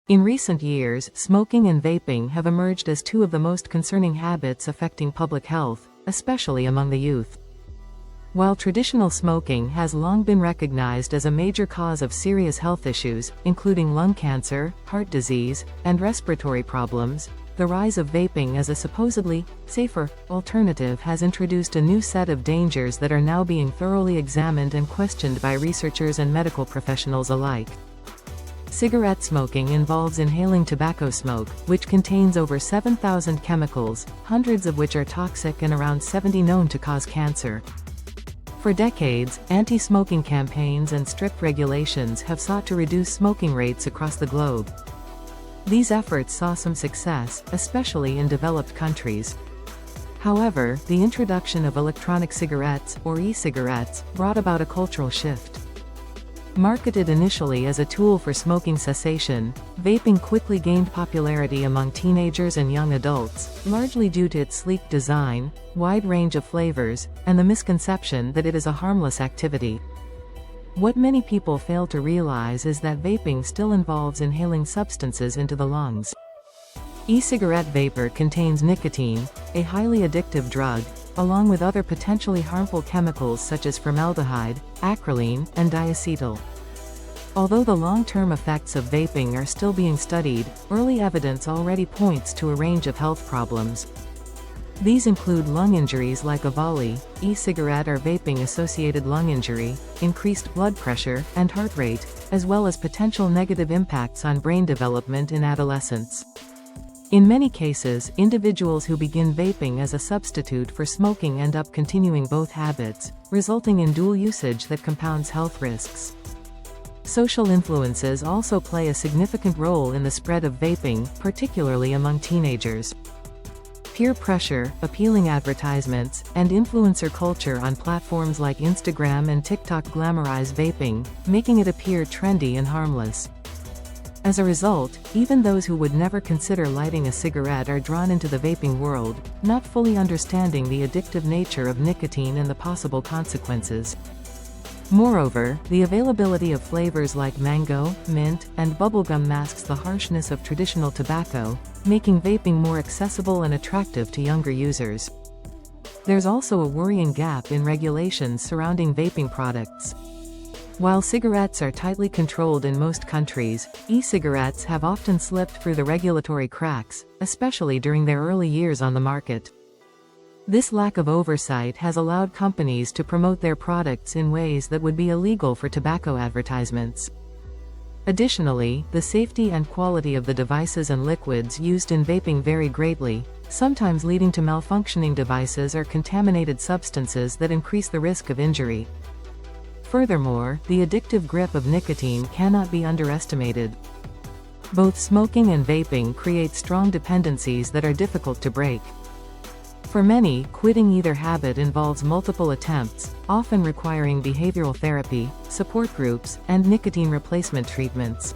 In recent years, smoking and vaping have emerged as two of the most concerning habits affecting public health, especially among the youth. While traditional smoking has long been recognized as a major cause of serious health issues, including lung cancer, heart disease, and respiratory problems, the rise of vaping as a supposedly safer alternative has introduced a new set of dangers that are now being thoroughly examined and questioned by researchers and medical professionals alike. Cigarette smoking involves inhaling tobacco smoke, which contains over 7,000 chemicals, hundreds of which are toxic and around 70 known to cause cancer. For decades, anti-smoking campaigns and strict regulations have sought to reduce smoking rates across the globe. These efforts saw some success, especially in developed countries. However, the introduction of electronic cigarettes, or e-cigarettes, brought about a cultural shift. Marketed initially as a tool for smoking cessation, vaping quickly gained popularity among teenagers and young adults, largely due to its sleek design, wide range of flavors, and the misconception that it is a harmless activity. What many people fail to realize is that vaping still involves inhaling substances into the lungs. E-cigarette vapor contains nicotine, a highly addictive drug, along with other potentially harmful chemicals such as formaldehyde, acrolein, and diacetyl. Although the long-term effects of vaping are still being studied, early evidence already points to a range of health problems. These include lung injuries like EVALI, e-cigarette or vaping-associated lung injury, increased blood pressure, and heart rate, as well as potential negative impacts on brain development in adolescence. In many cases, individuals who begin vaping as a substitute for smoking end up continuing both habits, resulting in dual usage that compounds health risks. Social influences also play a significant role in the spread of vaping, particularly among teenagers. Peer pressure, appealing advertisements, and influencer culture on platforms like Instagram and TikTok glamorize vaping, making it appear trendy and harmless. As a result, even those who would never consider lighting a cigarette are drawn into the vaping world, not fully understanding the addictive nature of nicotine and the possible consequences. Moreover, the availability of flavors like mango, mint, and bubblegum masks the harshness of traditional tobacco, making vaping more accessible and attractive to younger users. There's also a worrying gap in regulations surrounding vaping products. While cigarettes are tightly controlled in most countries, e-cigarettes have often slipped through the regulatory cracks, especially during their early years on the market. This lack of oversight has allowed companies to promote their products in ways that would be illegal for tobacco advertisements. Additionally, the safety and quality of the devices and liquids used in vaping vary greatly, sometimes leading to malfunctioning devices or contaminated substances that increase the risk of injury. Furthermore, the addictive grip of nicotine cannot be underestimated. Both smoking and vaping create strong dependencies that are difficult to break. For many, quitting either habit involves multiple attempts, often requiring behavioral therapy, support groups, and nicotine replacement treatments.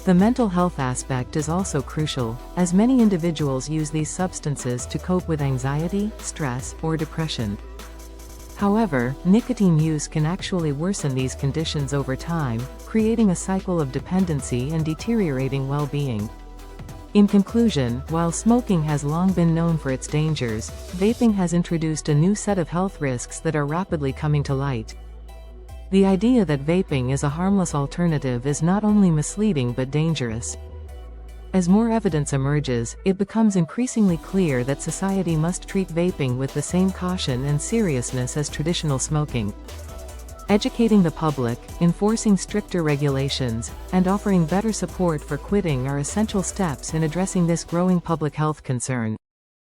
The mental health aspect is also crucial, as many individuals use these substances to cope with anxiety, stress, or depression. However, nicotine use can actually worsen these conditions over time, creating a cycle of dependency and deteriorating well-being. In conclusion, while smoking has long been known for its dangers, vaping has introduced a new set of health risks that are rapidly coming to light. The idea that vaping is a harmless alternative is not only misleading but dangerous. As more evidence emerges, it becomes increasingly clear that society must treat vaping with the same caution and seriousness as traditional smoking. Educating the public, enforcing stricter regulations, and offering better support for quitting are essential steps in addressing this growing public health concern.